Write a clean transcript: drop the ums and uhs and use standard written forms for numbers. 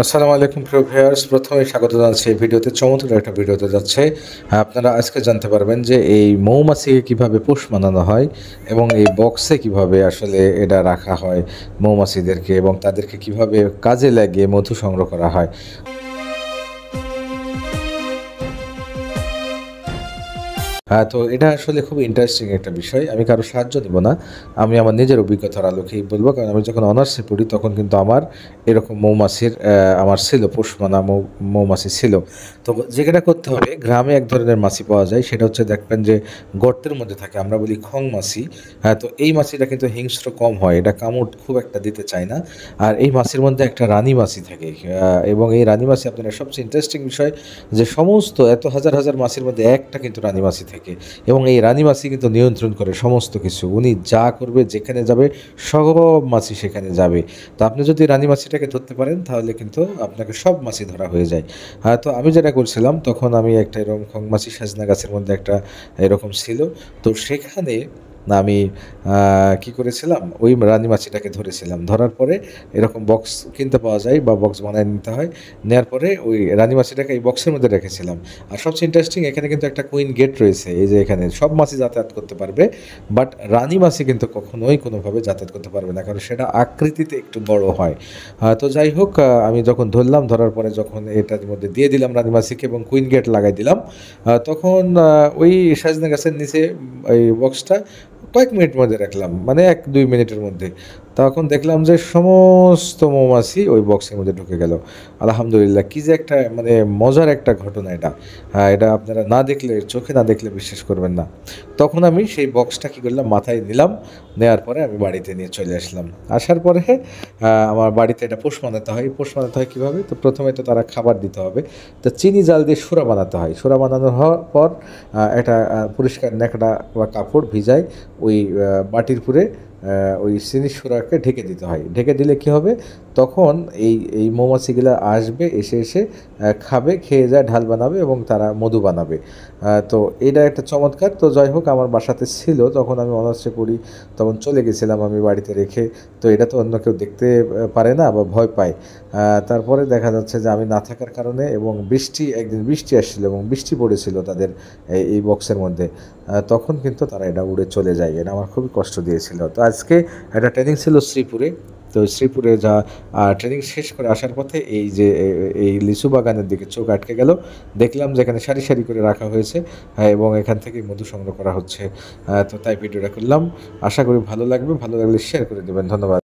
আসসালামু আলাইকুম প্রিয় ভিউয়ার্স, প্রথমেই স্বাগত জানাচ্ছি এই ভিডিওতে। চমৎকার একটা ভিডিওতে যাচ্ছে। আপনারা আজকে জানতে পারবেন যে এই মৌমাছিকে কিভাবে পোষ মানানো হয় এবং এই বক্সে কিভাবে আসলে এটা রাখা হয় মৌমাছিদেরকে, এবং তাদেরকে কিভাবে কাজে লাগিয়ে মধু সংগ্রহ করা হয়। তো এটা আসলে খুব ইন্টারেস্টিং একটা বিষয়। আমি কারো সাহায্য নেব না। আমি আমার নিজের অভিজ্ঞতার আলোকেই বলব। কারণ আমি যখন অনার্সে পড়ি তখন কিন্তু আমার এরকম মৌমাছির আমার ছিল, পোষ মানা মৌমাছি ছিল। তো যেটা করতে হবে, গ্রামে এক ধরনের মাছি পাওয়া যায়। সেটা হচ্ছে, দেখবেন যে গর্তের মধ্যে থাকে, আমরা বলি খং মাছি। তো এই মাছিটা কিন্তু হিংস্র কম হয়। এটা কামড় খুব একটা দিতে চায় না। আর এই মাছির মধ্যে একটা রানী মাছি থাকে। এবং এই রানী মাছি, আপনার সবচেয়ে ইন্টারেস্টিং বিষয় যে সমস্ত এত হাজার হাজার মাছির মধ্যে একটা কিন্তু রানী মাছি থাকে, এবং এই রানী মাছি কিন্তু নিয়ন্ত্রণ করে সমস্ত কিছু। উনি যা করবে, যেখানে যাবে, সব মাছি সেখানে যাবে। তো আপনি যদি রানী মাছিটাকে ধরতে পারেন তাহলে কিন্তু আপনাকে সব মাছি ধরা হয়ে যায়। তো আমি যেটা করছিলাম, তখন আমি একটা এরকম খং মাছি সাজনা গাছের মধ্যে একটা এরকম ছিল। তো সেখানে আমি কি করেছিলাম, ওই রানী মাছিটাকে ধরেছিলাম। ধরার পরে এরকম বক্স কিনতে পাওয়া যায় বা বক্স বানায় নিতে হয়। নেয়ার পরে ওই রানী মাছিটাকে এই বক্সের মধ্যে রেখেছিলাম। আর সবচেয়ে ইন্টারেস্টিং, এখানে কিন্তু একটা কুইন গেট রয়েছে। এই যে এখানে সব মাছি যাতায়াত করতে পারবে, বাট রানী মাছি কিন্তু কখনোই কোনোভাবে যাতায়াত করতে পারবে না, কারণ সেটা আকৃতিতে একটু বড় হয়। তো যাই হোক, আমি যখন ধরলাম, ধরার পরে যখন এটার মধ্যে দিয়ে দিলাম রানী মাছিকে এবং কুইন গেট লাগাই দিলাম, তখন ওই সাজনা গাছের নিচে এই বক্সটা কয়েক মিনিট মধ্যে রাখলাম, মানে 1-2 মিনিটের মধ্যে। তখন দেখলাম যে সমস্ত মৌমাছি ওই বক্সের মধ্যে ঢুকে গেল। আলহামদুলিল্লাহ! কি যে একটা মানে মজার একটা ঘটনা এটা। এটা আপনারা না দেখলে, চোখে না দেখলে বিশ্বাস করবেন না। তখন আমি সেই বক্সটা কী করলাম, মাথায় নিলাম। নেওয়ার পরে আমি বাড়িতে নিয়ে চলে আসলাম। আসার পরে আমার বাড়িতে এটা পোষ মানাতে হয়। পোষ মানাতে হয় কীভাবে? তো প্রথমে তো তারা খাবার দিতে হবে। তো চিনি জাল দিয়ে সুরা বানাতে হয়। সুরা বানানোর হওয়ার পর একটা পরিষ্কার ন্যাকড়া বা কাপড় ভিজায় ওই বাটির পুরে ওই চিনির সুরাকে ঢেকে দিতে হয়। ঢেকে দিলে কী হবে, তখন এই মৌমাছিগুলা আসবে, এসে খাবে, খেয়ে যায়, ঢাল বানাবে এবং তারা মধু বানাবে। তো এটা একটা চমৎকার। তো যাই হোক, আমার বাসাতে ছিল, তখন আমি অনার্সে পড়ি, তখন চলে গেছিলাম আমি বাড়িতে রেখে। তো এটা তো অন্য কেউ দেখতে পারে না বা ভয় পায়। তারপরে দেখা যাচ্ছে যে আমি না থাকার কারণে, এবং একদিন বৃষ্টি আসছিল এবং বৃষ্টি পড়েছিল তাদের এই বক্সের মধ্যে। তখন কিন্তু তারা এটা উড়ে চলে যায়। এটা আমার খুবই কষ্ট দিয়েছিল। তো আজকে একটা ট্রেনিং ছিল শ্রীপুরে। তো শ্রীপুরে ট্রেনিং শেষ করে আসার পথে এই যে এই লিচু বাগানের দিকে চোখ আটকে গেল। দেখলাম যে এখানে সারি সারি করে রাখা হয়েছে, এবং এখান থেকেই মধু সংগ্রহ করা হচ্ছে। তো তাই ভিডিওটা করলাম। আশা করি ভালো লাগবে। ভালো লাগলে শেয়ার করে দেবেন। ধন্যবাদ।